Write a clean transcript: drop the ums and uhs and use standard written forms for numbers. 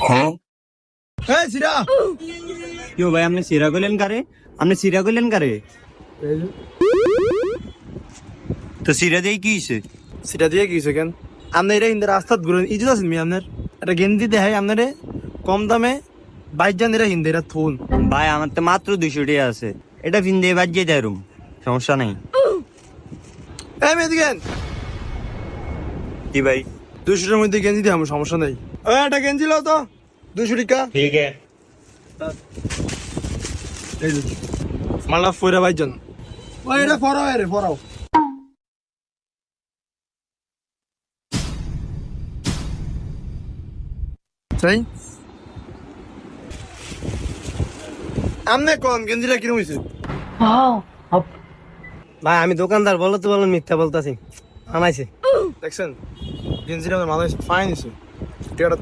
এই সিরা क्यों भाई हमने सिरा को लेन करे हमने सिरा को लेन करे तो सिरा दे की से সিরা দিয়ে কি হইছে কেন আপনি এটা হিন্দে রাস্তাত ঘুরেন ইজত আছেন মি আপনার এটা গেঞ্জি দেখাই আপনারে কম দামে 22 জন এরা হিন্দে এরা থুন ভাই আমার তো মাত্র 200 টাকা আছে এটা ফিন্দে বাজিয়ে দেয় রুম সমস্যা নাই এই মেদিকেন কি ভাই 200 এর মধ্যে গেঞ্জি দিয়ে আমার সমস্যা নেই ওই এটা গেঞ্জি লাও তো 200 টাকা ठीक है এই যে মালা ফয়রা 22 জন ওই এটা ফরাও রে ফরাও তাই আমনে কোন গেঞ্জিটা কিরম হইছে ভাই আমি দোকানদার বলো তো বলো মিথ্যা বলতাছি আনাইছে দেখছেন গেঞ্জিটা আমার মাথায় ফাইন হইছে টিয়াটা